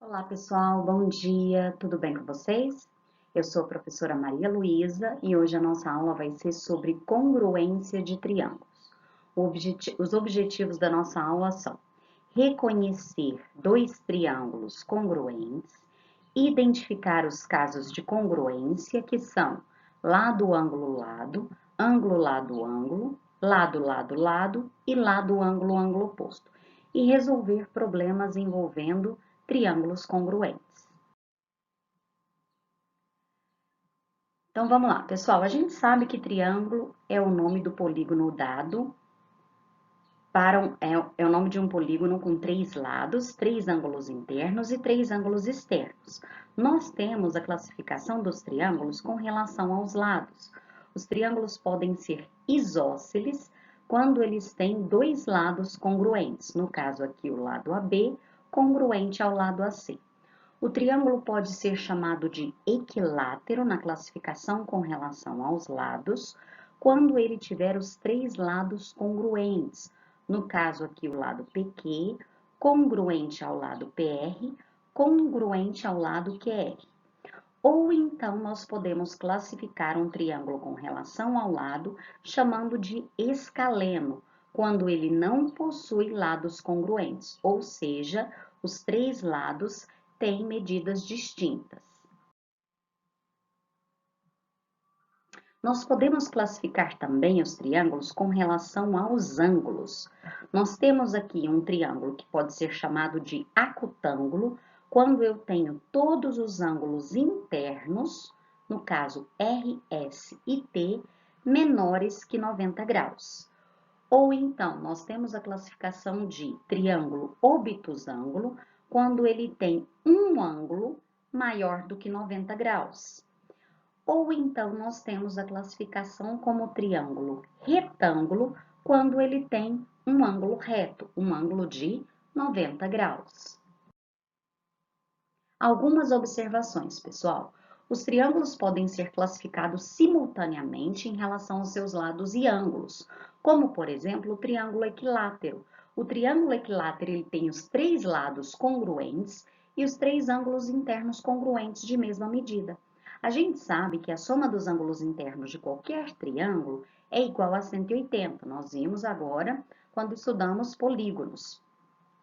Olá, pessoal, bom dia, tudo bem com vocês? Eu sou a professora Maria Luísa e hoje a nossa aula vai ser sobre congruência de triângulos. Os objetivos da nossa aula são reconhecer dois triângulos congruentes, identificar os casos de congruência, que são lado, ângulo, lado, ângulo, lado, ângulo, lado, lado, lado e lado, ângulo, ângulo oposto, e resolver problemas envolvendo triângulos congruentes. Então vamos lá, pessoal. A gente sabe que triângulo é o nome do polígono dado é o nome de um polígono com três lados, três ângulos internos e três ângulos externos. Nós temos a classificação dos triângulos com relação aos lados. Os triângulos podem ser isósceles quando eles têm dois lados congruentes. No caso aqui, o lado AB congruente ao lado AC. O triângulo pode ser chamado de equilátero na classificação com relação aos lados, quando ele tiver os três lados congruentes. No caso aqui, o lado PQ, congruente ao lado PR, congruente ao lado QR. Ou então, nós podemos classificar um triângulo com relação ao lado, chamando de escaleno, quando ele não possui lados congruentes, ou seja, os três lados têm medidas distintas. Nós podemos classificar também os triângulos com relação aos ângulos. Nós temos aqui um triângulo que pode ser chamado de acutângulo, quando eu tenho todos os ângulos internos, no caso R, S e T, menores que 90 graus. Ou então, nós temos a classificação de triângulo obtusângulo, quando ele tem um ângulo maior do que 90 graus. Ou então, nós temos a classificação como triângulo retângulo, quando ele tem um ângulo reto, um ângulo de 90 graus. Algumas observações, pessoal. Os triângulos podem ser classificados simultaneamente em relação aos seus lados e ângulos, como, por exemplo, o triângulo equilátero. O triângulo equilátero ele tem os três lados congruentes e os três ângulos internos congruentes de mesma medida. A gente sabe que a soma dos ângulos internos de qualquer triângulo é igual a 180. Nós vimos agora quando estudamos polígonos.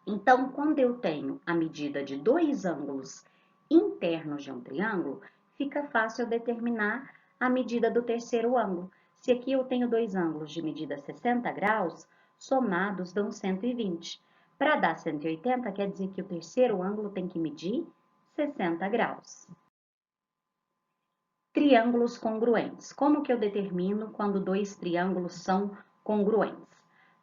Então, quando eu tenho a medida de dois ângulos internos de um triângulo, fica fácil eu determinar a medida do terceiro ângulo. Se aqui eu tenho dois ângulos de medida 60 graus, somados dão 120. Para dar 180, quer dizer que o terceiro ângulo tem que medir 60 graus. Triângulos congruentes. Como que eu determino quando dois triângulos são congruentes?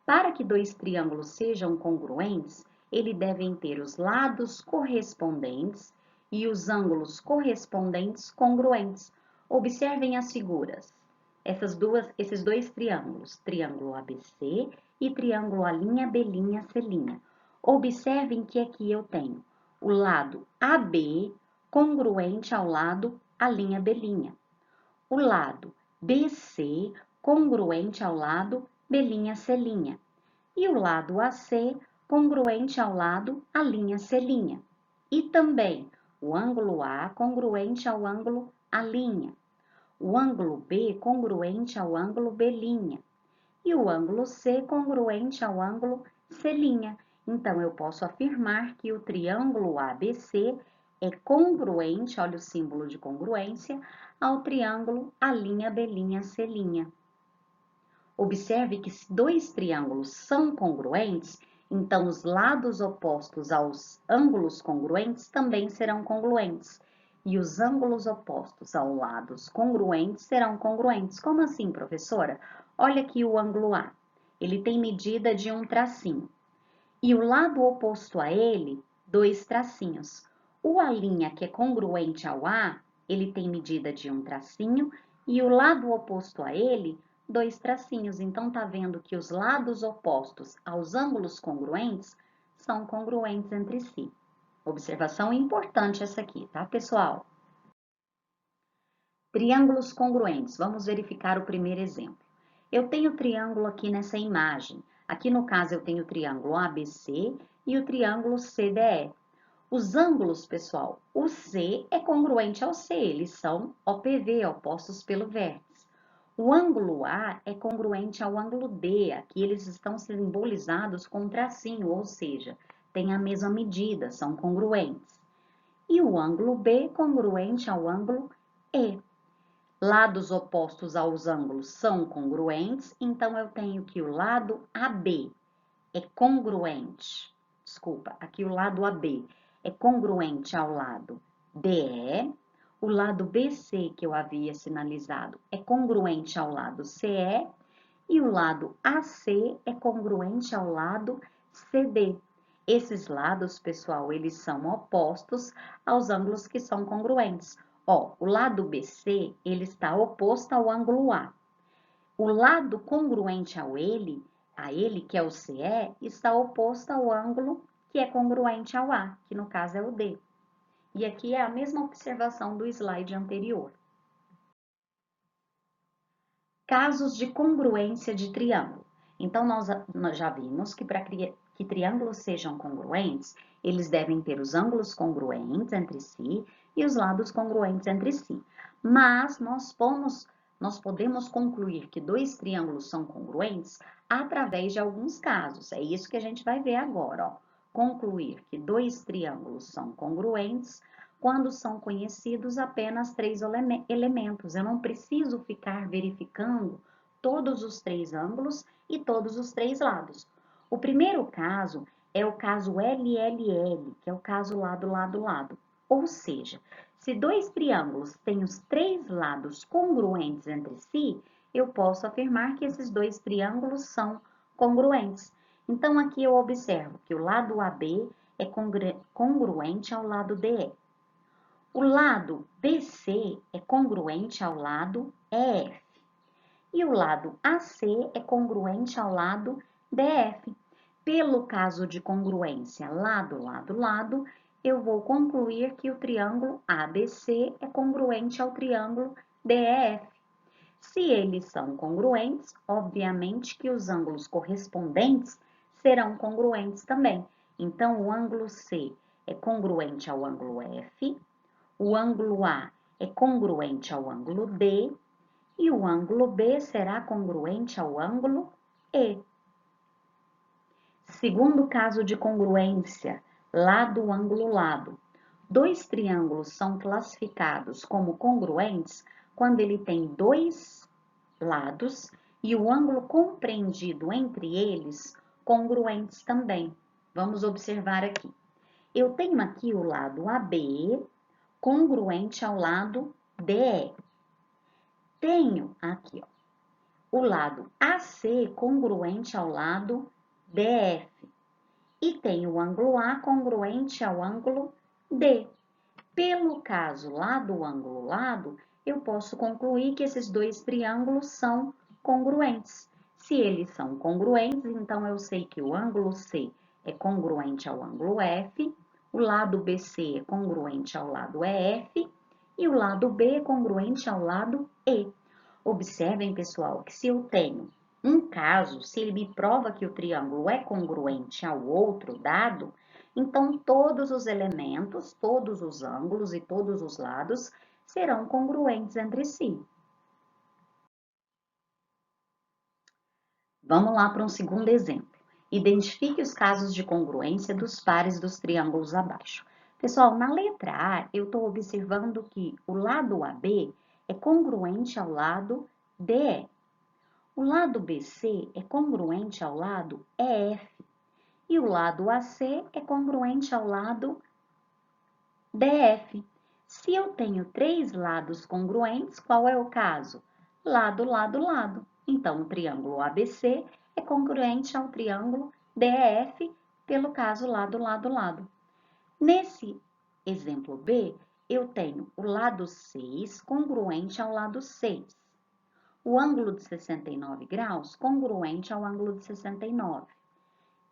Para que dois triângulos sejam congruentes, eles devem ter os lados correspondentes e os ângulos correspondentes congruentes. Observem as figuras. Esses dois triângulos, triângulo ABC e triângulo A'B'C'. Observem que aqui eu tenho o lado AB congruente ao lado A'B'C'. O lado BC congruente ao lado B'C'. E o lado AC congruente ao lado A'C'. E também o ângulo A congruente ao ângulo A'. O ângulo B congruente ao ângulo B'. E o ângulo C congruente ao ângulo C'. Então, eu posso afirmar que o triângulo ABC é congruente, olha o símbolo de congruência, ao triângulo A'B'C'. Observe que se dois triângulos são congruentes, então os lados opostos aos ângulos congruentes também serão congruentes. E os ângulos opostos aos lados congruentes serão congruentes. Como assim, professora? Olha aqui o ângulo A. Ele tem medida de um tracinho. E o lado oposto a ele, dois tracinhos. O A', que é congruente ao A, ele tem medida de um tracinho. E o lado oposto a ele, dois tracinhos. Então, tá vendo que os lados opostos aos ângulos congruentes são congruentes entre si. Observação importante essa aqui, tá, pessoal? Triângulos congruentes. Vamos verificar o primeiro exemplo. Eu tenho triângulo aqui nessa imagem. Aqui no caso eu tenho o triângulo ABC e o triângulo CDE. Os ângulos, pessoal, o C é congruente ao C, eles são OPV, opostos pelo vértice. O ângulo A é congruente ao ângulo D, aqui eles estão simbolizados com um tracinho, ou seja, têm a mesma medida, são congruentes. E o ângulo B congruente ao ângulo E. Lados opostos aos ângulos são congruentes, então eu tenho que o lado AB é congruente. Desculpa, aqui o lado AB é congruente ao lado DE. O lado BC, que eu havia sinalizado, é congruente ao lado CE. E o lado AC é congruente ao lado CD. Esses lados, pessoal, eles são opostos aos ângulos que são congruentes. Ó, o lado BC, ele está oposto ao ângulo A. O lado congruente a ele, que é o CE, está oposto ao ângulo que é congruente ao A, que no caso é o D. E aqui é a mesma observação do slide anterior. Casos de congruência de triângulo. Então, nós já vimos que para que triângulos sejam congruentes, eles devem ter os ângulos congruentes entre si e os lados congruentes entre si. Mas nós podemos concluir que dois triângulos são congruentes através de alguns casos. É isso que a gente vai ver agora, ó. Concluir que dois triângulos são congruentes quando são conhecidos apenas três elementos. Eu não preciso ficar verificando todos os três ângulos e todos os três lados. O primeiro caso é o caso LLL, que é o caso lado, lado, lado. Ou seja, se dois triângulos têm os três lados congruentes entre si, eu posso afirmar que esses dois triângulos são congruentes. Então, aqui eu observo que o lado AB é congruente ao lado DE. O lado BC é congruente ao lado EF. E o lado AC é congruente ao lado DF. Pelo caso de congruência lado, lado, lado, eu vou concluir que o triângulo ABC é congruente ao triângulo DEF. Se eles são congruentes, obviamente que os ângulos correspondentes serão congruentes também. Então, o ângulo C é congruente ao ângulo F, o ângulo A é congruente ao ângulo D e o ângulo B será congruente ao ângulo E. Segundo caso de congruência, lado, ângulo, lado. Dois triângulos são classificados como congruentes quando ele tem dois lados e o ângulo compreendido entre eles congruentes também. Vamos observar aqui. Eu tenho aqui o lado AB congruente ao lado DE. Tenho aqui, ó, o lado AC congruente ao lado DF. E tenho o ângulo A congruente ao ângulo D. Pelo caso lado, ângulo, lado, eu posso concluir que esses dois triângulos são congruentes. Se eles são congruentes, então eu sei que o ângulo C é congruente ao ângulo F, o lado BC é congruente ao lado EF e o lado B é congruente ao lado E. Observem, pessoal, que se eu tenho um caso, se ele me prova que o triângulo é congruente ao outro dado, então todos os elementos, todos os ângulos e todos os lados serão congruentes entre si. Vamos lá para um segundo exemplo. Identifique os casos de congruência dos pares dos triângulos abaixo. Pessoal, na letra A, eu estou observando que o lado AB é congruente ao lado DE. O lado BC é congruente ao lado EF. E o lado AC é congruente ao lado DF. Se eu tenho três lados congruentes, qual é o caso? Lado, lado, lado. Então, o triângulo ABC é congruente ao triângulo DEF, pelo caso lado, lado, lado. Nesse exemplo B, eu tenho o lado 6 congruente ao lado 6. O ângulo de 69 graus congruente ao ângulo de 69.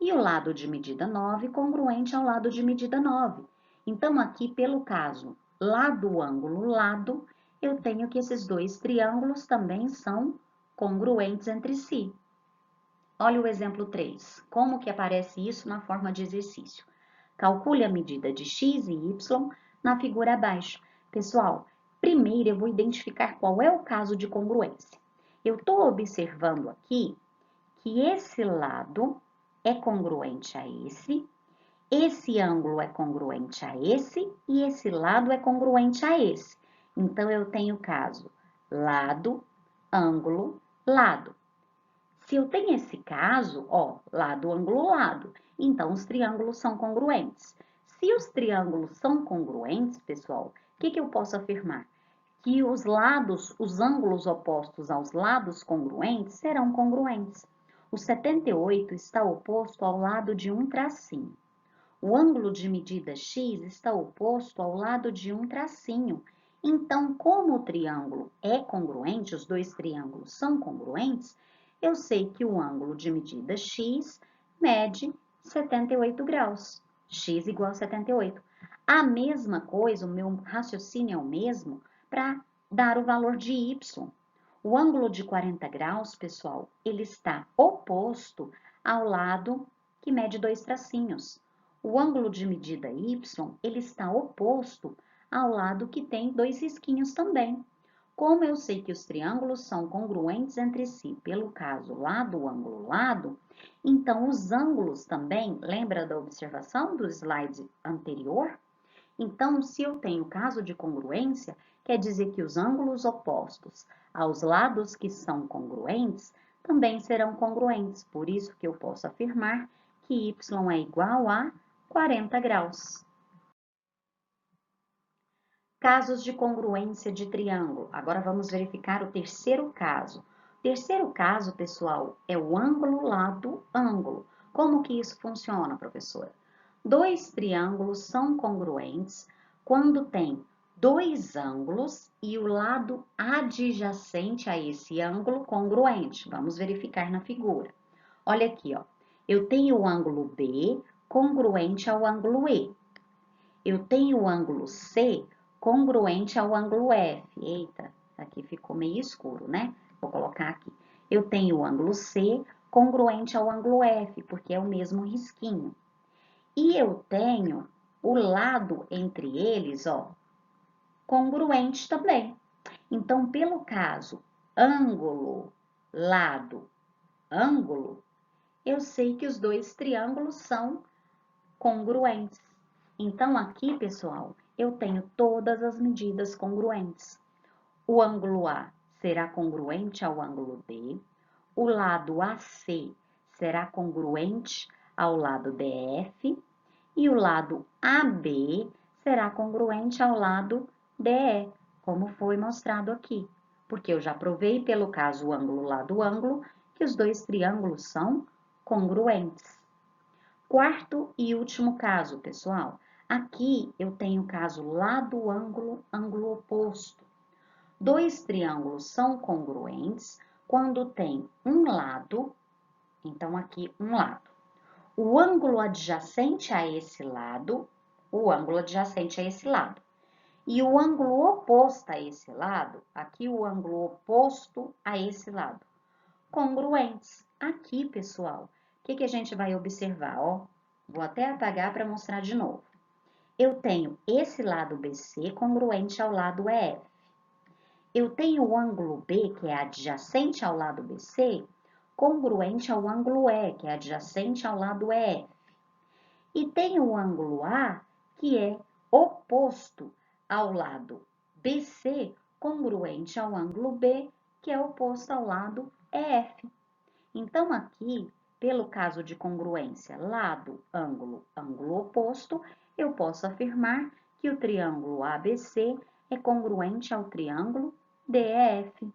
E o lado de medida 9 congruente ao lado de medida 9. Então, aqui, pelo caso lado, ângulo, lado, eu tenho que esses dois triângulos também são congruentes entre si. Olha o exemplo 3. Como que aparece isso na forma de exercício? Calcule a medida de x e y na figura abaixo. Pessoal, primeiro eu vou identificar qual é o caso de congruência. Eu estou observando aqui que esse lado é congruente a esse ângulo é congruente a esse e esse lado é congruente a esse. Então, eu tenho o caso lado, ângulo, lado. Se eu tenho esse caso, ó, lado, ângulo, lado, então os triângulos são congruentes. Se os triângulos são congruentes, pessoal, o que eu posso afirmar? Que os lados, os ângulos opostos aos lados congruentes serão congruentes. O 78 está oposto ao lado de um tracinho. O ângulo de medida x está oposto ao lado de um tracinho. Então, como o triângulo é congruente, os dois triângulos são congruentes, eu sei que o ângulo de medida x mede 78 graus. X igual a 78. A mesma coisa, o meu raciocínio é o mesmo para dar o valor de y. O ângulo de 40 graus, pessoal, ele está oposto ao lado que mede dois tracinhos. O ângulo de medida y, ele está oposto ao lado que tem dois risquinhos também. Como eu sei que os triângulos são congruentes entre si, pelo caso lado, ângulo, lado, então os ângulos também, lembra da observação do slide anterior? Então, se eu tenho caso de congruência, quer dizer que os ângulos opostos aos lados que são congruentes também serão congruentes. Por isso que eu posso afirmar que y é igual a 40 graus. Casos de congruência de triângulo. Agora vamos verificar o terceiro caso. O terceiro caso, pessoal, é o ângulo lado ângulo. Como que isso funciona, professora? Dois triângulos são congruentes quando tem dois ângulos e o lado adjacente a esse ângulo congruente. Vamos verificar na figura. Olha aqui, ó. Eu tenho o ângulo B congruente ao ângulo E. Eu tenho o ângulo C congruente ao ângulo F. Eita, aqui ficou meio escuro, né? Vou colocar aqui. Eu tenho o ângulo C congruente ao ângulo F, porque é o mesmo risquinho. E eu tenho o lado entre eles, ó, congruente também. Então, pelo caso ângulo, lado, ângulo, eu sei que os dois triângulos são congruentes. Então, aqui, pessoal, eu tenho todas as medidas congruentes. O ângulo A será congruente ao ângulo D, o lado AC será congruente ao lado DF e o lado AB será congruente ao lado DE, como foi mostrado aqui, porque eu já provei pelo caso ângulo lado ângulo que os dois triângulos são congruentes. Quarto e último caso, pessoal. Aqui eu tenho o caso lado ângulo, ângulo oposto. Dois triângulos são congruentes quando tem um lado, então aqui um lado. O ângulo adjacente a esse lado, o ângulo adjacente a esse lado. E o ângulo oposto a esse lado, aqui o ângulo oposto a esse lado. Congruentes. Aqui, pessoal, o que a gente vai observar? Ó, vou até apagar para mostrar de novo. Eu tenho esse lado BC congruente ao lado EF. Eu tenho o ângulo B, que é adjacente ao lado BC, congruente ao ângulo E, que é adjacente ao lado EF. E tenho o ângulo A, que é oposto ao lado BC, congruente ao ângulo B, que é oposto ao lado EF. Então, aqui, pelo caso de congruência lado, ângulo, ângulo oposto, eu posso afirmar que o triângulo ABC é congruente ao triângulo DEF.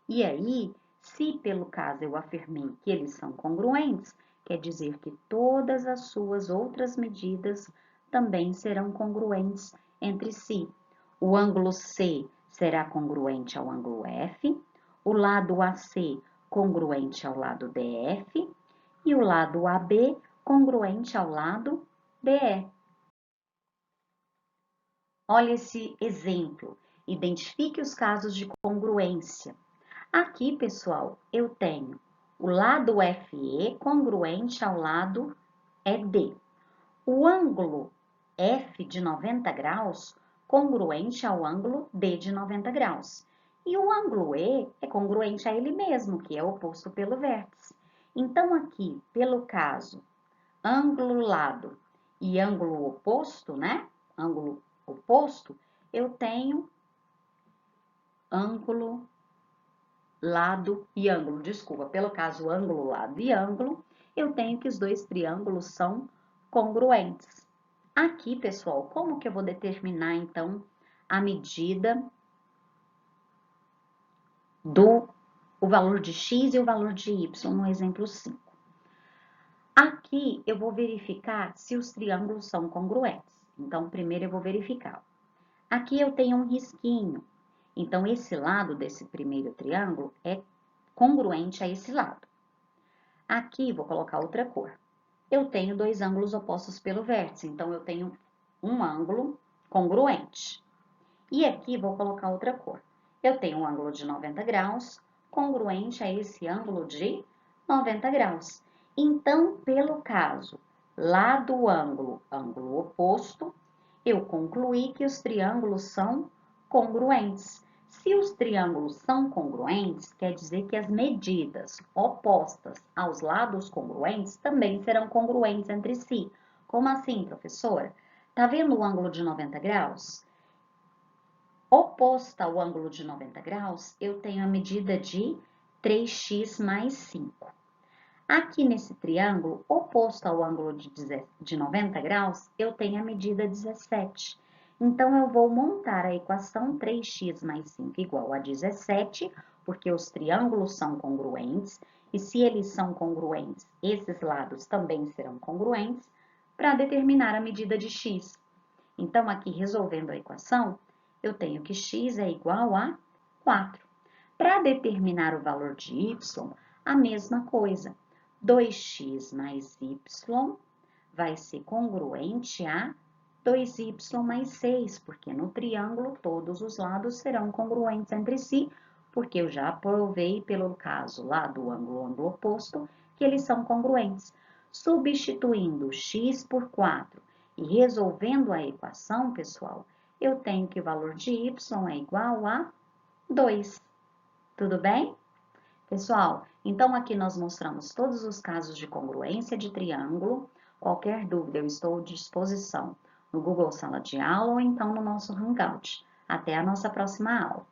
E aí, se pelo caso eu afirmei que eles são congruentes, quer dizer que todas as suas outras medidas também serão congruentes entre si. O ângulo C será congruente ao ângulo F, o lado AC congruente ao lado DF e o lado AB congruente ao lado DE. Olha esse exemplo. Identifique os casos de congruência. Aqui, pessoal, eu tenho o lado FE congruente ao lado ED. o ângulo F de 90 graus congruente ao ângulo D de 90 graus. E o ângulo E é congruente a ele mesmo, que é oposto pelo vértice. Então, aqui, pelo caso ângulo lado e ângulo oposto, né? Ângulo oposto, eu tenho ângulo lado e ângulo, desculpa, pelo caso ângulo lado e ângulo, eu tenho que os dois triângulos são congruentes. Aqui, pessoal, como que eu vou determinar, então, a medida o valor de x e o valor de y no exemplo 5? Aqui, eu vou verificar se os triângulos são congruentes. Então, primeiro eu vou verificar. Aqui eu tenho um risquinho. Então, esse lado desse primeiro triângulo é congruente a esse lado. Aqui, vou colocar outra cor. Eu tenho dois ângulos opostos pelo vértice, então eu tenho um ângulo congruente. E aqui, vou colocar outra cor. Eu tenho um ângulo de 90 graus, congruente a esse ângulo de 90 graus. Então, pelo caso lá do ângulo oposto, eu concluí que os triângulos são congruentes. Se os triângulos são congruentes, quer dizer que as medidas opostas aos lados congruentes também serão congruentes entre si. Como assim, professora? Tá vendo o ângulo de 90 graus? Oposta ao ângulo de 90 graus, eu tenho a medida de 3x mais 5. Aqui nesse triângulo, oposto ao ângulo de 90 graus, eu tenho a medida 17. Então, eu vou montar a equação 3x mais 5 igual a 17, porque os triângulos são congruentes, e se eles são congruentes, esses lados também serão congruentes, para determinar a medida de x. Então, aqui, resolvendo a equação, eu tenho que x é igual a 4. Para determinar o valor de y, a mesma coisa. 2x mais y vai ser congruente a 2y mais 6, porque no triângulo todos os lados serão congruentes entre si, porque eu já provei pelo caso lá do ângulo oposto que eles são congruentes. Substituindo x por 4 e resolvendo a equação, pessoal, eu tenho que o valor de y é igual a 2. Tudo bem? Pessoal, então aqui nós mostramos todos os casos de congruência de triângulo. Qualquer dúvida, eu estou à disposição no Google Sala de Aula ou então no nosso Hangout. Até a nossa próxima aula.